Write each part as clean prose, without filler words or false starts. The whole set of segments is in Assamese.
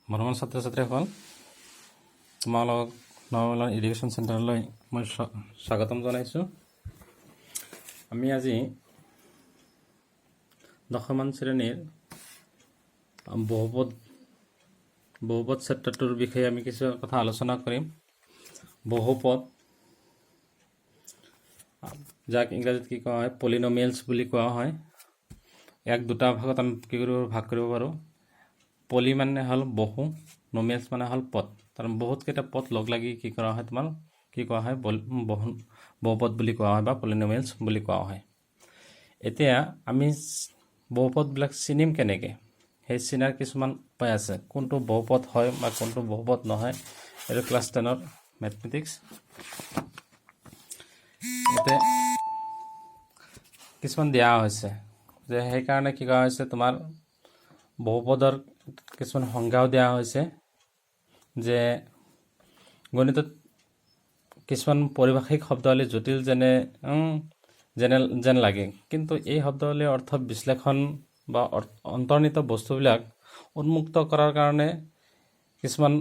মৰমৰ ছাত্ৰ ছাত্ৰীসকল, তোমালোক নৱমীলন এডুকেশ্যন চেণ্টাৰলৈ মই স্বাগতম জনাইছোঁ। আমি আজি দশমমান শ্ৰেণীৰ বহুপদ চেপ্টাৰটোৰ বিষয়ে আমি কিছু কথা আলোচনা কৰিম। বহুপদ, যাক ইংৰাজীত কি কোৱা হয়, পলিনমিয়েলছ বুলি কোৱা হয়। ইয়াক দুটা ভাগত আমি ভাগ কৰিব পাৰোঁ। পলি মানে হ'ল বহু, নমিয়েলছ মানে হ'ল পদ। কাৰণ বহুতকেইটা পদ লগ লাগি কি কৰা হয়, তোমাৰ কি কোৱা হয়, বহুপদ বুলি কোৱা হয় বা পলিনমিয়েলছ বুলি কোৱা হয়। এতিয়া আমি বহুপদবিলাক চিনিম কেনেকৈ, সেই চিনাৰ কিছুমান উপায় আছে। কোনটো বহুপদ হয় বা কোনটো বহুপদ নহয়, এইটো ক্লাছ 10ৰ মেথমেটিক্স। এতিয়া কিছুমান দিয়া হৈছে যে সেইকাৰণে কি কৰা হৈছে, তোমাৰ বহুপদৰ কিছুমান সংজ্ঞাও দিয়া হৈছে যে গণিতত কিছুমান পাৰিভাষিক শব্দাৱলী জটিল যেন লাগে, কিন্তু এই শব্দাৱলীৰ অৰ্থ বিশ্লেষণ বা অন্তৰ্নিহিত বস্তুবিলাক উন্মুক্ত কৰাৰ কাৰণে কিছুমান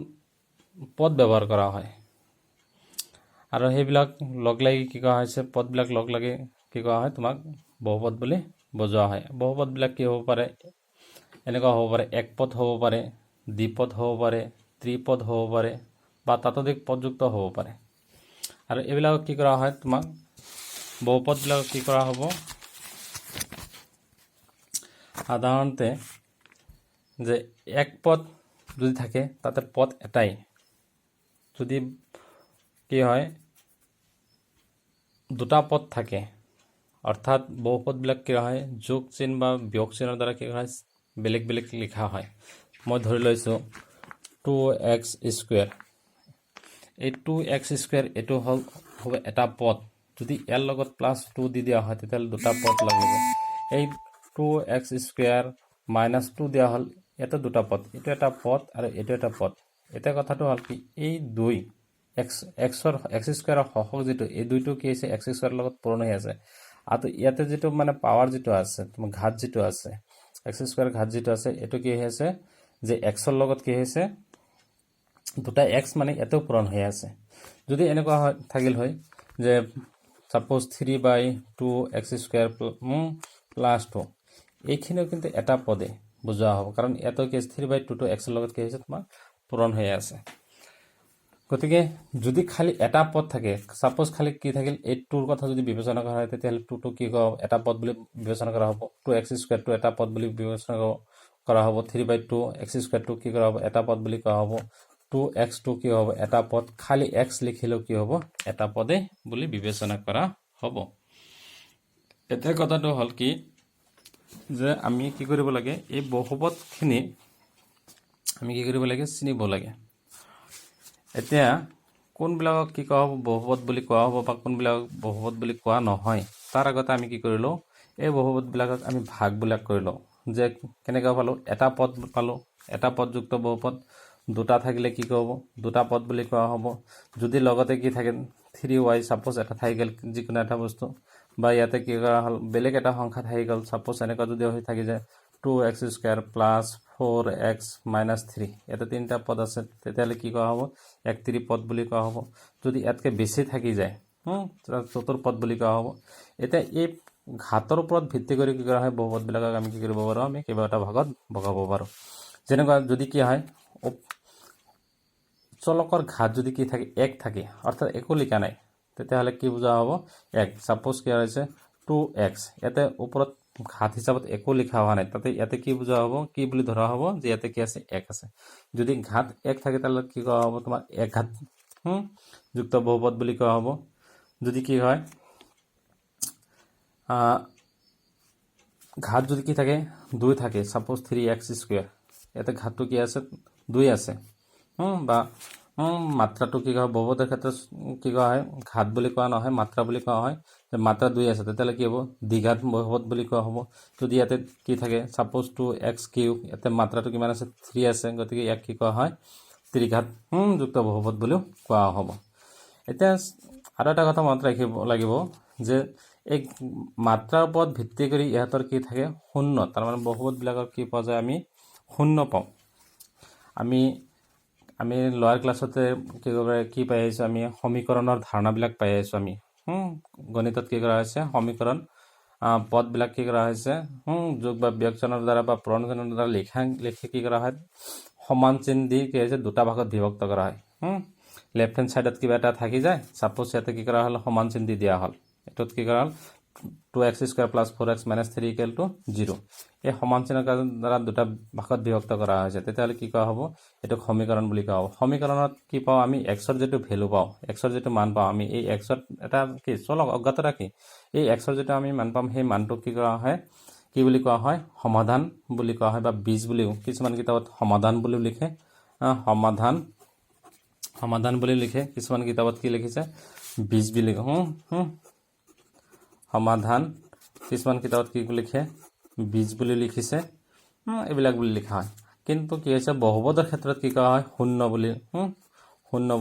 পদ ব্যৱহাৰ কৰা হয়। আৰু সেইবিলাক লগ লাগি কি কৰা হৈছে, পদবিলাক লগ লাগি কি কৰা হয়, তোমাক বহুপদ বুলি বুজোৱা হয়। বহুপদবিলাক কি হ'ব পাৰে, এনেকুৱা হ'ব পাৰে, এক পদ হ'ব পাৰে, দ্বিপদ হ'ব পাৰে, ত্ৰিপদ হ'ব পাৰে বা তাতোধিক পদযুক্ত হ'ব পাৰে। আৰু এইবিলাকক কি কৰা হয়, তোমাক বহুপদবিলাকক কি কৰা হ'ব, সাধাৰণতে যে এক পদ যদি থাকে তাতে পদ এটাই, যদি কি হয় দুটা পদ থাকে, অৰ্থাৎ বহুপদবিলাক কি হয় যোগ চিন বা বিয়োগ চিনৰ দ্বাৰা কি হয় বেলেগ বেলেগ লিখা হয়। মই ধৰি লৈছোঁ 2x স্কুৱেৰ। এই 2x স্কুৱেৰ এইটো হ'ব এটা পদ। যদি ইয়াৰ লগত +2 দি দিয়া হয় তেতিয়াহ'লে দুটা পদ লাগিব। এই 2x স্কুৱেৰ -2 দিয়া হ'ল, ইয়াতে দুটা পদ, এইটো এটা পদ আৰু এইটো এটা পদ। এতিয়া কথাটো হ'ল কি, এই দুই x স্কুৱেৰৰ হৰক যিটো, এই দুইটো কি হৈছে x স্কুৱেৰৰ লগত পূৰণ হৈ আছে। আৰু ইয়াতে যিটো মানে পাৱাৰ যিটো আছে, তোমাৰ ঘাত যিটো আছে, x স্কুৱেৰ ঘাত যিটো আছে, এইটো কি হৈ আছে যে xৰ লগত কি হৈছে দুটা x মানে ইয়াতেও পূৰণ হৈ আছে। যদি এনেকুৱা হয় থাকিল হয় যে ছাপ'জ 3/2x স্কুৱেৰ +2, এইখিনিও কিন্তু এটা পদে বুজোৱা হ'ব, কাৰণ ইয়াতো কি 3/2টো xৰ লগত কি হৈছে তোমাৰ পূৰণ হৈ আছে। গতিকে যদি খালি এটা পদ থাকে, ছাপ'জ খালি কি থাকিল, এই 2ৰ কথা যদি বিবেচনা কৰা হয় তেতিয়াহ'লে 2টো কি কৰা হ'ব, এটা পদ বুলি বিবেচনা কৰা হ'ব। 2x স্কুৱেৰটো এটা পদ বুলি বিবেচনা কৰা হ'ব। 3/2x স্কুৱেৰটো কি কৰা হ'ব, এটা পদ বুলি কোৱা হ'ব। 2x2 কি হ'ব, এটা পদ। খালি x লিখিলেও কি হ'ব, এটা পদে বুলি বিবেচনা কৰা হ'ব। এতিয়া কথাটো হ'ল কি যে আমি কি কৰিব লাগে, এই বহুপদখিনি আমি কি কৰিব লাগে, চিনিব লাগে। এতিয়া কোনবিলাকক কি কোৱা হ'ব, বহুপদ বুলি কোৱা হ'ব বা কোনবিলাকক বহুপদ বুলি কোৱা নহয়, তাৰ আগতে আমি কি কৰি লওঁ, এই বহুপদবিলাকক আমি ভাগবিলাক কৰি লওঁ। যে কেনেকৈ পালোঁ, এটা পদ পালোঁ, এটা পদযুক্ত বহুপদ। দুটা থাকিলে কি হ'ব, দুটা পদ বুলি কোৱা হ'ব। যদি লগতে কি থাকে 3y ছাপ'জ এটা থাকি গ'ল, যিকোনো এটা বস্তু, বা ইয়াতে কি কৰা হ'ল বেলেগ এটা সংখ্যা থাকি গ'ল, ছাপ'জ এনেকুৱা যদি হৈ থাকি যায় 2x স্কুৱেৰ +4x - 3, ইয়াতে তিনিটা পদ আছে, তেতিয়াহ'লে কি কোৱা হ'ব, এক ত্ৰিপদ বুলি কোৱা হ'ব। যদি ইয়াতকৈ বেছি থাকি যায় চতুৰ্পদ বুলি কোৱা হ'ব। এতিয়া এই ঘাতৰ ওপৰত ভিত্তি কৰি কি কৰা হয়, বহুপদবিলাকক আমি কি কৰিব পাৰোঁ, আমি কেইবাটা ভাগত ভগাব পাৰোঁ। যেনেকুৱা যদি কি হয়, চলকৰ ঘাত যদি কি থাকে, 1 থাকে, অৰ্থাৎ একো লিখা নাই, তেতিয়াহ'লে কি বুজা হ'ব, 1। ছাপ'জ কি হৈছে 2x, ইয়াতে ওপৰত ঘাত হিচাপত একো লিখা হোৱা নাই, তাতে ইয়াতে কি বুজা হ'ব, কি বুলি ধৰা হ'ব যে ইয়াতে কি আছে, 1 আছে। যদি ঘাত 1 থাকে তাহলে কি কোৱা হ'ব, তোমাৰ এক ঘাত যুক্ত বহুপদ বুলি কোৱা হ'ব। যদি কি হয় ঘাত যদি কি থাকে 2 থাকে, ছাপ'জ 3x স্কুৱেৰ, ইয়াতে ঘাতটো কি আছে 2 আছে, বা মাত্ৰাটো কি কোৱা হয়, বহুপদৰ ক্ষেত্ৰত কি কোৱা হয়, ঘাত বুলি কোৱা নহয়, মাত্ৰা বুলি কোৱা হয়। যে মাত্ৰা 2 আছে তেতিয়াহ'লে কি হ'ব, দ্বিঘাত বহুপদ বুলি কোৱা হ'ব। যদি ইয়াতে কি থাকে, ছাপ'জ 2x³, ইয়াতে মাত্ৰাটো কিমান আছে 3 আছে, গতিকে ইয়াক কি কোৱা হয়, ত্ৰিঘাত যুক্ত বহুপদ বুলিও কোৱা হ'ব। এতিয়া আৰু এটা কথা মনত ৰাখিব লাগিব যে এই মাত্ৰাৰ ওপৰত ভিত্তি কৰি ইহঁতৰ কি থাকে, শূন্য, তাৰমানে বহুপদবিলাকৰ কি পোৱা যায়, আমি শূন্য পাওঁ। আমি লোৱাৰ ক্লাছতে কি পাই আহিছোঁ, আমি সমীকৰণৰ ধাৰণাবিলাক পাই আহিছোঁ। আমি গণিতত কি কৰা হৈছে, সমীকৰণ পদবিলাক কি কৰা হৈছে, যোগ বা বিয়োগজনৰ দ্বাৰা বা পূৰণজনৰ দ্বাৰা লিখি কি কৰা হয়, সমান চিন দি কি হৈছে দুটা ভাগত বিভক্ত কৰা হয়। লেফ্ট হেণ্ড ছাইডত কিবা এটা থাকি যায়, ছাপ'জ ইয়াতে কি কৰা হ'ল, সমান চিন দি দিয়া হ'ল। এইটোত কি কৰা হ'ল, 2x² + 4x - 3 = 0। এই সমান চিনৰ দ্বাৰা দুটা ভাগত বিভক্ত কৰা হৈছে। তেতিয়াহ'লে কি কোৱা হ'ব, এইটোক সমীকৰণ বুলি কোৱা হ'ব। সমীকৰণত কি পাওঁ আমি, এক্সৰ যিটো ভেলু পাওঁ, এক্সৰ যিটো মান পাওঁ, আমি এই এক্সত এটা কি চলক অজ্ঞাত ৰাখি এই এক্সৰ যিটো আমি মান পাম, সেই মানটোক কি কৰা হয়, কি বুলি কোৱা হয়, সমাধান বুলি কোৱা হয়, বা বীজ বুলিও কিছুমান কিতাপত সমাধান বুলিও লিখে। সমাধান বুলি লিখে, কিছুমান কিতাপত কি লিখিছে, বীজ বুলি সমাধান, কিছুমান কিতাপত কি লিখে, বীজ বুলি লিখিছে। এইবিলাক বুলি লিখা হয়। কিন্তু কি হৈছে, বহুপদৰ ক্ষেত্ৰত কি কোৱা হয়, শূন্য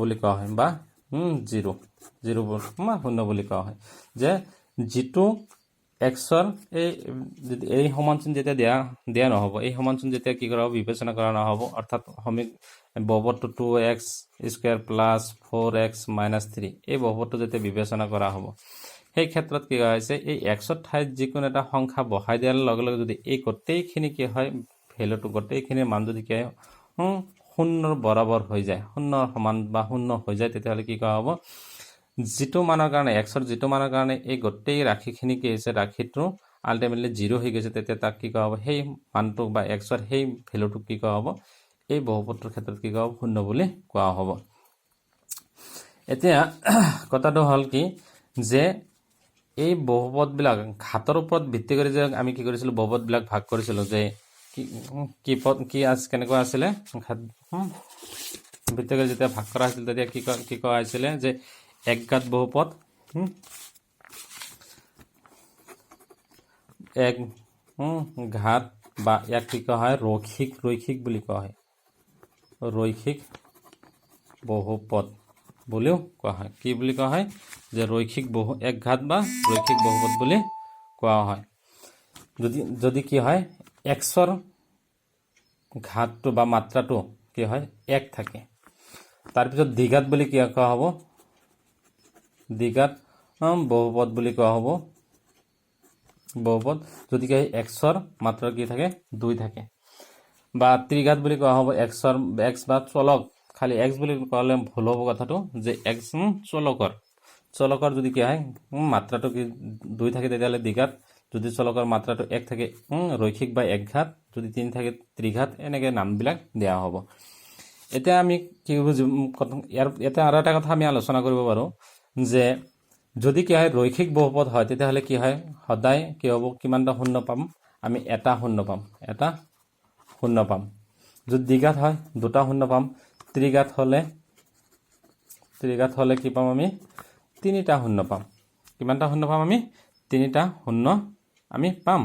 বুলি কোৱা হয়, বা 0 শূন্য বুলি কোৱা হয়। যে যিটো এক্সৰ এই সমান চিন যেতিয়া দিয়া নহ'ব, এই সমান চিন যেতিয়া কি কৰা হ'ব, বিবেচনা কৰা নহ'ব, অৰ্থাৎ বহুপদটো 2x² + 4x - 3 এই বহুপদটো যেতিয়া বিবেচনা কৰা হ'ব, সেই ক্ষেত্ৰত কি কৰা হৈছে, এই এক্সৰ ঠাইত যিকোনো এটা সংখ্যা বহাই দিয়াৰ লগে লগে যদি এই গোটেইখিনি কি হয়, ভেলুটো গোটেইখিনিৰ মান যদি কি হয়, শূন্যৰ বৰাবৰ হৈ যায়, শূন্যৰ সমান বা শূন্য হৈ যায়, তেতিয়াহ'লে কি কোৱা হ'ব, যিটো মানৰ কাৰণে, এক্সৰ যিটো মানৰ কাৰণে এই গোটেই ৰাশিখিনি কি হৈছে, ৰাশিটো আল্টিমেটলি 0 হৈ গৈছে, তেতিয়া তাক কি কোৱা হ'ব, সেই মানটোক বা এক্সৰ সেই ভেলুটোক কি কোৱা হ'ব, এই বহুপদটোৰ ক্ষেত্ৰত কি কোৱা হ'ব, শূন্য বুলি কোৱা হ'ব। এতিয়া কথাটো হ'ল কি, যে এই বহুপদবিলাক ঘাতৰ ওপৰত ভিত্তি কৰি যে আমি কি কৰিছিলোঁ, বহুপদবিলাক ভাগ কৰিছিলোঁ, যে কেনেকুৱা আছিলে, ঘাত ভিত্তি কৰি যেতিয়া ভাগ কৰা হৈছিল, তেতিয়া কি কোৱা হৈছিলে, যে একঘাত বহুপদ, এক ঘাত, বা ইয়াক কি কোৱা হয়, ৰৈখিক বুলি কোৱা হয়, ৰৈখিক বহুপদ বুলিও কোৱা হয়। কি বুলি কোৱা হয়, যে একঘাত বা ৰৈখিক বহুপদ বুলি কোৱা হয়। যদি কি হয়, এক্সৰ ঘাতটো বা মাত্ৰাটো কি হয়, 1 থাকে, তাৰপিছত দ্বিঘাত বুলি কি কোৱা হ'ব, দ্বিঘাত বহুপদ বুলি কোৱা হ'ব, বহুপদ যদি কি এক্সৰ মাত্ৰা কি থাকে, 2 থাকে, বা ত্ৰিঘাত বুলি কোৱা হ'ব, এক্স বা চলক, খালি এক্স বুলি ক'লে ভুল হ'ব কথাটো, যে এক্স চলকৰ যদি কি হয়, মাত্ৰাটো কি 2 থাকে, তেতিয়াহ'লে দ্বিঘাত, যদি চলকৰ মাত্ৰাটো 1 থাকে, ৰৈখিক বা একঘাত, যদি 3 থাকে ত্ৰিঘাত, এনেকৈ নামবিলাক দিয়া হ'ব। এতিয়া আমি কি বুজিম, ইয়াতে আৰু এটা কথা আমি আলোচনা কৰিব পাৰোঁ, যে যদি কি হয়, ৰৈখিক বহুপদ হয়, তেতিয়াহ'লে কি হয়, সদায় কি হ'ব, কিমানটা শূন্য পাম, আমি এটা শূন্য পাম। যদি দ্বিঘাত হয়, 2টা শূন্য পাম। ত্ৰিঘাত হ'লে কি পাম, আমি 3টা শূন্য পাম। কিমানটা শূন্য পাম, আমি 3টা শূন্য আমি পাম।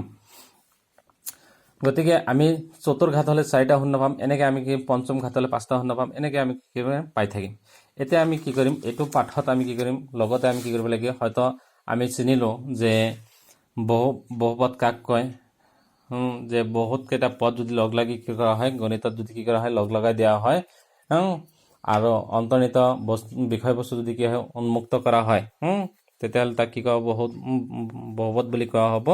গতিকে আমি চতুৰ্ঘাত হ'লে 4টা শূন্য পাম, এনেকৈ আমি কি পঞ্চম ঘাত হ'লে 5টা শূন্য পাম, এনেকৈ আমি কি পাই থাকিম। এতিয়া আমি কি কৰিম, এইটো পাঠত আমি কি কৰিম, লগতে আমি কি কৰিব লাগিব, হয়তো আমি চিনিলোঁ যে বহুপদ কাক কয়, যে বহুত কেইটা পদ যদি লগ লাগি কি কৰা হয়, গণিতত যদি কি কৰা হয়, লগ লগাই দিয়া হয়, আৰু অন্তৰ্নিহিত বিষয়বস্তু যদি কি হয়, উন্মুক্ত কৰা হয়, তেতিয়াহ'লে তাক কি কোৱা হ'ব, বহুপদ বুলি কোৱা হ'ব।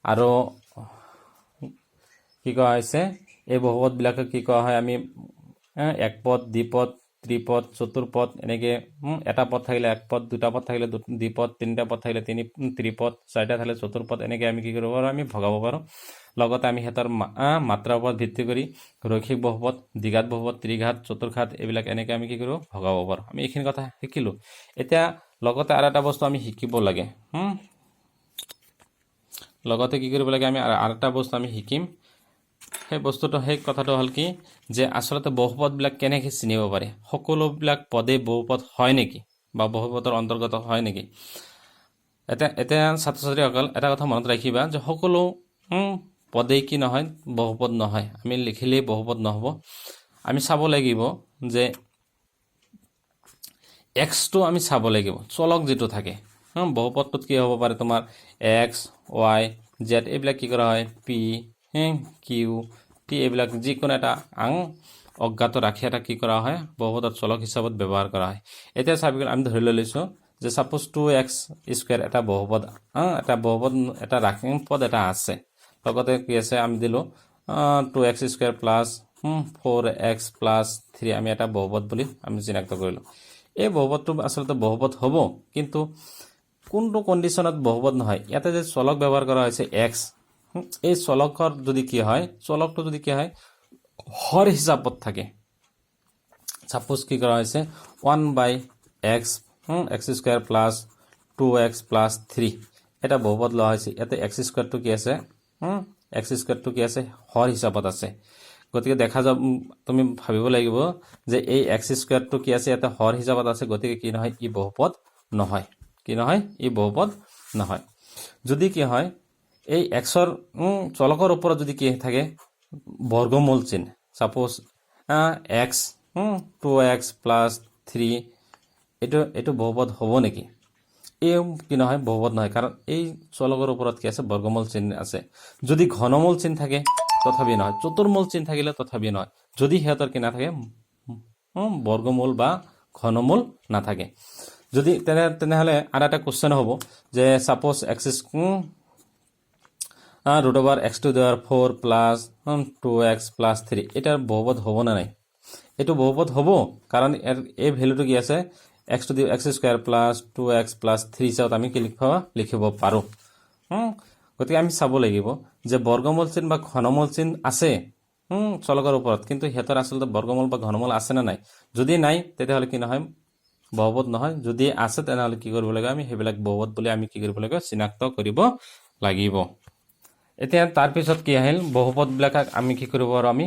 আৰু কি কোৱা হৈছে, এই বহুপদবিলাকে কি কোৱা হয়, আমি একপদ, দ্বিপদ, ত্ৰিপদ, চতুৰ্পদ, এনেকৈ এটা পদ থাকিলে একপদ, 2টা পদ থাকিলে দ্বিপদ, 3টা পদ থাকিলে ত্ৰিপদ, 4টা থাকিলে চতুৰ্পদ, এনেকৈ আমি কি কৰিব পাৰোঁ, আমি ভগাব পাৰোঁ। লগতে আমি সিহঁতৰ মাত্ৰাৰ ওপৰত ভিত্তি কৰি ৰৈখিক বহুপদ, দ্বিঘাত বহুপদ, ত্ৰিঘাত, চতুৰ্ঘাত, এইবিলাক এনেকৈ আমি কি কৰোঁ, ভগাব পাৰোঁ। আমি এইখিনি কথা শিকিলোঁ। এতিয়া লগতে আৰু এটা বস্তু আমি শিকিব লাগে, লগতে কি কৰিব লাগে, আমি আৰু এটা বস্তু আমি শিকিম। সেই কথাটো হ'ল কি, যে আচলতে বহুপদবিলাক কেনেকৈ চিনিব পাৰে, সকলোবিলাক পদে বহুপদ হয় নেকি, বা বহুপদৰ অন্তৰ্গত হয় নেকি। এতিয়া ছাত্ৰ ছাত্ৰীসকল এটা কথা মনত ৰাখিবা, যে সকলো পদেই কি নহয়, বহুপদ নহয়। আমি লিখিলেই বহুপদ নহ'ব। আমি চাব লাগিব যে এক্সটো আমি চাব লাগিব, চলক যিটো থাকে, বহুপদটোত কি হ'ব পাৰে, তোমাৰ এক্স, ৱাই, জেড, এইবিলাক কি কৰা হয়, পি, কিউ, টি এইবিলাক যিকোনো এটা আং অজ্ঞাত ৰাখি এটা কি কৰা হয় বহুপদৰ চলক হিচাপত ব্যৱহাৰ কৰা হয় এতিয়া চাবি আমি ধৰি লৈছো যে সাপোজ 2x স্কয়াৰ এটা বহুপদ এটা ৰাখিম পদ এটা আছে লগতে কি আছে আমি দিলো 2x square plus 4x plus 3 আমি এটা বহুপদ বুলি আমি চিনাক্ত কৰিলো এই বহুপদটো আসলে বহুপদ হ'ব কিন্তু কোনটো কন্ডিশনত বহুপদ নহয় ইয়াতে যে চলক ব্যৱহাৰ কৰা হৈছে x এই চলকৰ যদি কি হয় চলকটো যদি কি হয় হৰ হিচাপত থাকে সাপোজ কি কৰা হৈছে 1/x x square plus 2x plus 3 এটা বহুপদ লোৱা হৈছে ইয়াতে x স্কয়াৰটো কি আছে x স্কয়াৰটো কি আছে হৰ হিচাপত আছে গতিকে দেখা যাব তুমি ভাবিব লাগিব যে এই x স্কয়াৰটো কি আছে ইয়াতে হৰ হিচাপত আছে গতিকে কি নহয় ই বহুপদ নহয় কি নহয় ই বহুপদ নহয় যদি কি হয় এই x ৰ চলকৰ ওপৰত যদি কি থাকে বৰ্গমূল চিহ্ন সাপোজ x 2x প্লাস 3 এটো বহুপদ হ'ব নেকি এই কি নহয় বহুপদ নহয় কাৰণ এই চলকৰ ওপৰত কি আছে বৰ্গমূল চিহ্ন আছে যদি ঘনমূল চিহ্ন থাকে তথাপি নহয় চতুৰ্মূল চিহ্ন থাকিলে তথাপি নহয় যদি হেতৰ কি না থাকে বৰ্গমূল বা ঘনমূল না থাকে যদি তেনেহলে আৰু এটা কোশ্চেন হ'ব যে suppose x root over x to the power 4 plus 2x plus 3 এটার বহুপদ হ'ব না নাই এটো বহুপদ হ'ব কাৰণ এই ভ্যালুটো কি আছে x to the x square plus 2x plus 3 চাও আমি কি লিখিব পাৰো গতিকে আমি চাব লাগিব যে বৰ্গমূল চিহ্ন বা ঘনমূল চিহ্ন আছে চলকৰ ওপৰত কিন্তু হেতৰ আসলে বৰ্গমূল বা ঘনমূল আছে না নাই যদি নাই তেতিয়াহলে কি নহয় বহুপদ নহয় যদি আছে তেনেহলে কি কৰিব লাগিব আমি হেবিলাক বহুপদ বুলি আমি কি কৰিব লাগিব চিনাক্ত কৰিব লাগিব এতিয়া তাৰ পিছত কি আহিল বহুপদ বিলাক আমি কি কৰিব পাৰো আমি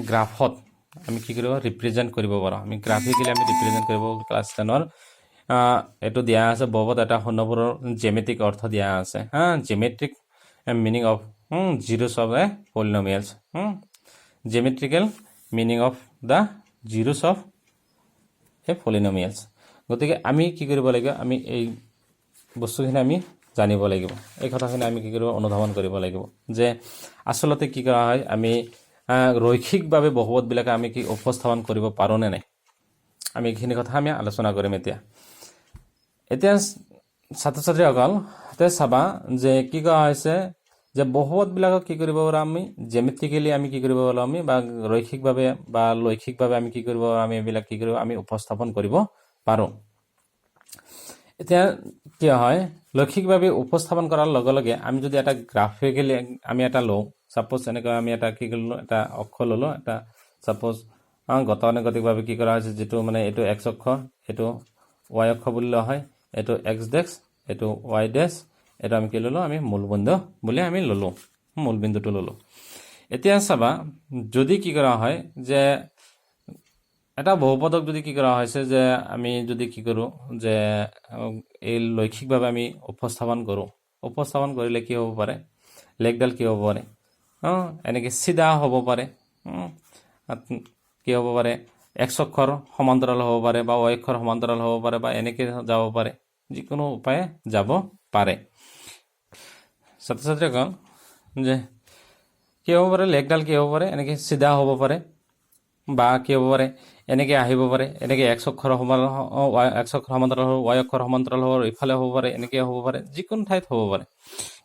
গ্ৰাফত আমি কি কৰিব ৰিপ্ৰেজেন্ট কৰিব পাৰো আমি গ্ৰাফিক্যালি আমি ৰিপ্ৰেজেন্ট কৰিব ক্লাস 10 ৰ এটো দিয়া আছে বহুপদ এটা হনবৰৰ জ্যামিতিক অৰ্থ দিয়া আছে জ্যামেট্ৰিক meaning of zeros of a polynomials geometrical meaning of the zeros of a polynomials গতিকে আমি কি কৰিব লাগিব আমি এই বস্তুখিনি আমি জানিব লাগিব এই কথাখিনি আমি কি কৰিব অনুধাৱন কৰিব লাগিব যে আসলতে কি কৰা হয় আমি ৰৈখিকভাৱে বহুপদ বিলাক আমি কি উপস্থাপন কৰিব পাৰো নে নাই আমি এইখিনি কথা আমি আলোচনা কৰিম এতিয়া ছাত্ৰ ছাত্ৰীসকল তে চাবা যে কি কৰা হৈছে যে বহুপদ বিলাক কি কৰিব পাৰো আমি জ্যামিতিক্যালি আমি কি কৰিব পাৰো আমি বা ৰৈখিকভাৱে বা লৈখিকভাৱে আমি কি কৰিব আমি এবিলাক কি কৰিব আমি উপস্থাপন কৰিব পাৰো এতিয়া কি হয় লৈখিকভাৱে উপস্থাপন কৰাৰ লগে লগে আমি যদি এটা গ্ৰাফিক্যালি আমি এটা লও সাপোজ এনেকৈ আমি এটা কি কৰিলো এটা অক্ষ ললো এটা সাপোজ গতানুগতিকভাৱে কি কৰা হৈছে যেটো মানে এটো x অক্ষ এটো y অক্ষ বুলি লোৱা হয় এটো x ডেক্স এটো y ডেক্স এটা আমি কি ললো আমি মূলবিন্দু বুলি আমি ললো মূলবিন্দুটো ললো এতিয়া চাবা যদি কি কৰা হয় যে এটা বহুপদক যদি কি কৰা হৈছে যে আমি যদি কি কৰো যে এই লৈখিকভাৱে আমি উপস্থাপন কৰিলে কি হ'ব পাৰে লেখডাল কি হ'ব পাৰে এনেকে সিধা হ'ব পাৰে কি হ'ব পাৰে x অক্ষৰ সমান্তৰাল হ'ব পাৰে বা y অক্ষৰ সমান্তৰাল হ'ব পাৰে বা এনেকে যাব পাৰে যিকোনো উপায়ে যাব পাৰে ছাত্ৰ ছাত্ৰীসকল যে কি হ'ব পাৰে লেখডাল কি হ'ব পাৰে এনেকে সিধা হ'ব পাৰে বা কি হ'ব পাৰে এনেকে আহিব পাৰে এনেকে x অক্ষৰ সমান্তৰাল হ'ব y অক্ষৰ সমান্তৰাল হ'ব ইফালে হ'ব পাৰে এনেকে হ'ব পাৰে যিকোনো ঠাইত হ'ব পাৰে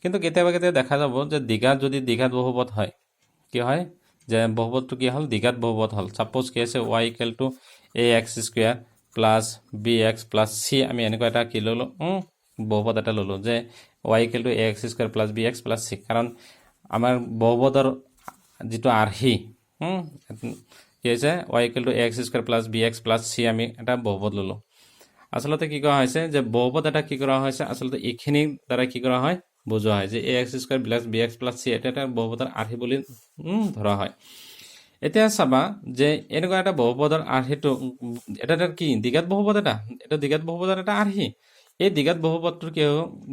কিন্তু কেতিয়াবা দেখা যাব যে যদি দ্বিঘাত বহুপদ হয় কি হয় যে বহুপদটো কি হল দ্বিঘাত বহুপদ হল সাপোজ কি আছে y ax square plus bx plus c আমি এনেকৈ এটা কি ললো বহুপদ এটা ললো যে y ax square plus bx plus c কাৰণ আমাৰ বহুপদৰ যেটো আৰ্হি কি আছে y ax square plus bx plus c আমি এটা বহুপদ ললো আসলতে কি কৰা হৈছে যে বহুপদ এটা কি কৰা হৈছে আসলতে এইখিনি দ্বাৰা কি কৰা হয় বুজোৱা হয় যে ax square plus bx plus c এটা বহুপদৰ আৰ্হি বুলি ধৰা হয় এতিয়া চাবা যে এনেকুৱা এটা বহুপদৰ আৰ্হিটো এটা কি দ্বিঘাত বহুপদ এটা দ্বিঘাত বহুপদৰ এটা আৰ্হি এই দ্বিঘাত বহুপদটোৰ কি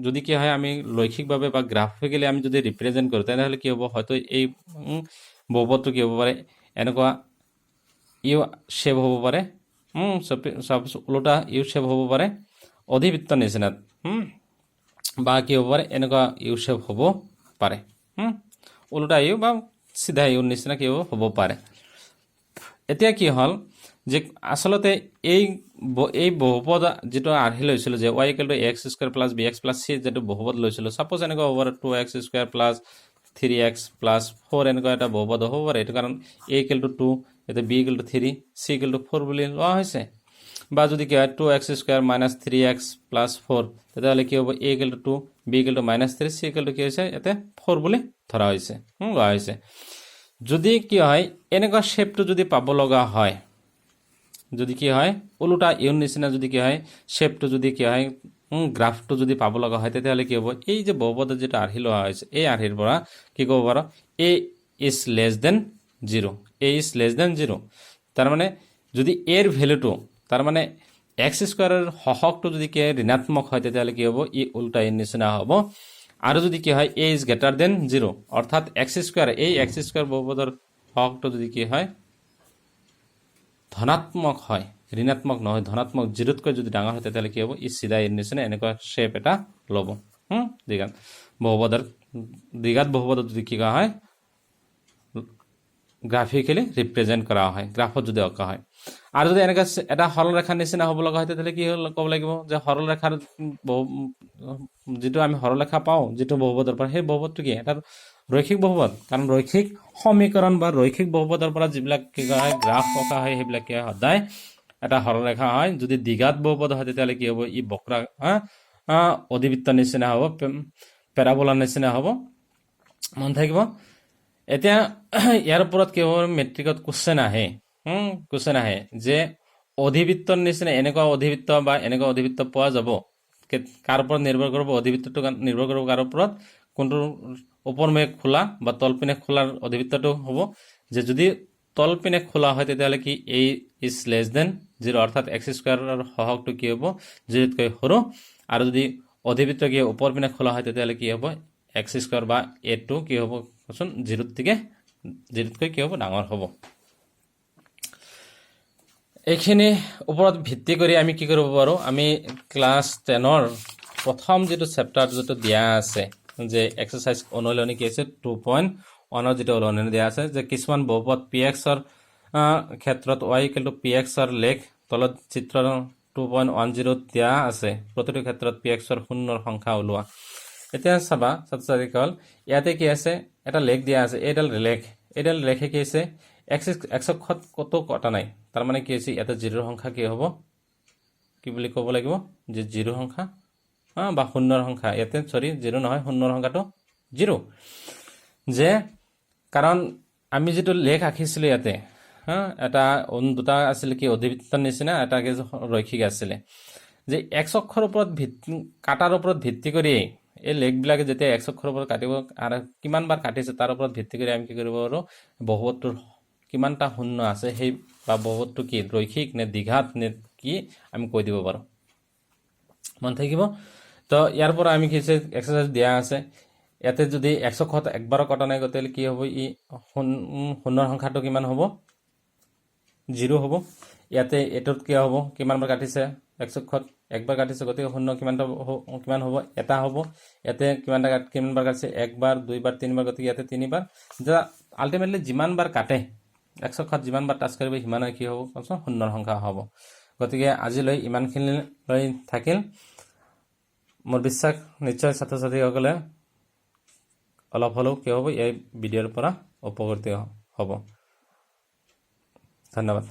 যদি কি হয় আমি লৈখিকভাৱে বা গ্ৰাফিক্যালি আমি যদি ৰিপ্ৰেজেন্ট কৰো তেনেহলে কি হ'ব হয়তো এই বহুপদটো কি হ'ব পাৰে এনেকুৱা ইউ শেপ হ'ব পাৰে উল্টা ইউ শেপ হ'ব পাৰে অধিবৃত্ত নিচিনাত বা কি হ'ব পাৰে এনেকুৱা ইউ শেপ হ'ব পাৰে উল্টা ইউ বা চিধা ইউৰ নিচিনা কি হ'ব পাৰে এতিয়া কি হ'ল যে আসলতে এই বহুপদ যেটো আৰহি লৈছিল যে y = x² + bx + c যেটো বহুপদ লৈছিল সাপোজ এনেকৈ ওভাৰ 2x² + 3x + 4 এনেকৈ এটা বহুপদ হ'ব পাৰে এটো কাৰণ a = 2 এতে b = 3 c = 4 বুলি লোৱা হৈছে বা যদি কি হয় 2x² - 3x + 4 তেতিয়াহলে কি হ'ব a = 2 b = -3 c = কি হৈছে এতে 4 বুলি ধৰা হৈছে লোৱা হৈছে যদি কি হয় এনেকুৱা শেপটো যদি পাব লগা হয় যদি কি হয় উল্টা ইউৰ নিচিনা যদি কি হয় শেপটো যদি কি হয় গ্ৰাফটো যদি পাব লগা হয় তেতিয়াহলে কি হ'ব এই যে বহুপদৰ যেটা আৰহি লোৱা হৈছে এই আৰহিৰ পৰা কি ক'ব পাৰো a is less than 0 a is less than 0 তাৰ মানে যদি a এৰ ভ্যালুটো তাৰ মানে x² এর হহকটো যদি কি ঋণাত্মক হয় তেতিয়াহলে কি হ'ব ই উল্টা ইউৰ নিচিনা হ'ব আৰু যদি কি হয় a is greater than 0 অৰ্থাৎ x² এই x² বহুপদৰ হহকটো যদি কি হয় ধনাত্মক হয় ঋণাত্মক নহয় ধনাত্মক 0 তকৈ যদি ডাঙৰ হয় তেতিয়াহলে কি হ'ব ই সিধা ইউৰ নিচিনা এনেকুৱা শেপ এটা ল'ব দ্বিঘাত বহুপদৰ যদি কি হয় গ্ৰাফিক্যালি ৰিপ্ৰেজেন্ট কৰা হয় গ্ৰাফত যদি অঁকা হয় আৰু যদি এনেকা এটা সৰল ৰেখাৰ নিচিনা হ'ব লগা হয় তেতিয়াহলে কি ক'ব লাগিব যে সৰল ৰেখাৰ যেটো আমি সৰল ৰেখা পাওঁ যেটো বহুপদৰ পৰা সেই বহুপদটো কি এটা ৰৈখিক বহুপদ কাৰণ ৰৈখিক সমীকৰণ বা ৰৈখিক বহুপদৰ পৰা যিবিলাক কি হয় গ্ৰাফ অঁকা হয় সেইবিলাক কি সদায় এটা সৰল ৰেখা হয় যদি দ্বিঘাত বহুপদ হয় তেতিয়াহলে কি হ'ব ই বক্ৰ অধিবৃত্তৰ নিচিনা হ'ব প্যাৰাবোলাৰ নিচিনা হ'ব মন থাকিব এতিয়া ইয়াৰ ওপৰত কি হ'ব মেট্ৰিকত কোশ্চেন আহে কোশ্চেন আহে যে অধিবৃত্তৰ নিচিনা এনেকুৱা অধিবৃত্ত বা এনেকুৱা অধিবৃত্ত পোৱা যাব কাৰ ওপৰত নিৰ্ভৰ কৰিব অধিবৃত্তটো নিৰ্ভৰ কৰিব কাৰ ওপৰত কোনটো ওপৰমুখে খোলা বা তলপিনে খোলাৰ অধিবৃত্তটো হ'ব যে যদি তলপিনে খোলা হয় তেতিয়াহলে কি a is less than 0 অৰ্থাৎ x² এৰ হহকটো কি হ'ব 0 তকৈ সৰু আৰু যদি অধিবৃত্ত কি ওপৰপিনে খোলা হয় তেতিয়াহলে কি হ'ব x² বা a2 কি হ'ব কোন 0 তকৈ কি হ'ব ডাঙৰ হ'ব এইখিনি ওপৰত ভিত্তি কৰি আমি কি কৰিব পাৰো আমি ক্লাস 10 ৰ প্ৰথম যেটো চেপ্টাৰ যেটো দিয়া আছে যে এক্সাৰসাইজ অনুশীলনী কি আছে 2.1 ৰ যেটো অনুশীলনী দিয়া আছে যে কিছুমান বহুপদ px ৰ ক্ষেত্ৰত y = px ৰ লেখ তলত চিত্ৰ 2.10 দিয়া আছে প্ৰতিটো ক্ষেত্ৰত px ৰ শূন্যৰ সংখ্যা ওলোৱা এতিয়া চাবা ছাত্ৰছাত্ৰীসকল ইয়াতে কি আছে এটা লেখ দিয়া আছে এইডাল লেখে কি আছে x অক্ষত কত কটা নাই তাৰ মানে কি আছে এটা 0 সংখ্যা কি হ'ব কি বুলি ক'ব লাগিব যে 0 সংখ্যা বা শূন্যৰ সংখ্যা ইয়াতে সৰি 0 নহয় শূন্যৰ সংখ্যাটো 0 যে কাৰণ আমি যেটো লেখ আঁকিছিলো ইয়াতে এটা দুটা আছিল কি অধিবৃত্তৰ নিচিনা এটা কি ৰৈখিক আছিল যে x অক্ষৰ ওপৰত কাটাৰ ওপৰত ভিত্তি কৰি এই লেখবিলাকে যেতিয়া x অক্ষৰ ওপৰত কাটিব আৰু কিমান বাৰ কাটিছে তাৰ ওপৰত ভিত্তি কৰি আমি কি কৰিব পাৰো বহুপদটোৰ কিমানটা শূন্য আছে সেই বা বহুপদটো কি ৰৈখিক নে দ্বিঘাত নে কি আমি কৈ দিব পাৰো মন থাকিব তো ইয়াৰ পৰা আমি কি এক্সাৰসাইজ দিয়া আছে ইয়াতে যদি x অক্ষত একবাৰ কটা নাই গতেলে কি হ'ব ই শূন্যৰ সংখ্যাটো কিমান হ'ব 0 হ'ব ইয়াতে এটোত কি হ'ব কিমান বাৰ কাটিছে x অক্ষত একবাৰ কাটিছে গতিকে শূন্য কিমান হ'ব এটা হ'ব ইয়াতে কিমান বাৰ কাটিছে একবাৰ দুইবাৰ তিনিবাৰ গতিকে ইয়াতে তিনিবাৰ যা আলটিমেটলি যিমান বাৰ কাটে x অক্ষত যিমান বাৰ টাচ কৰিব সিমান কি হ'ব শূন্যৰ সংখ্যা হ'ব গতিকে আজিলৈ ইমানখিনি লৈ থাকিল মোৰ বিশ্বাস নিশ্চয় ছাত্ৰছাত্ৰীসকলে অলপ হলেও কি হ'ব এই ভিডিঅ'ৰ পৰা উপকৃত হ'ব ধন্যবাদ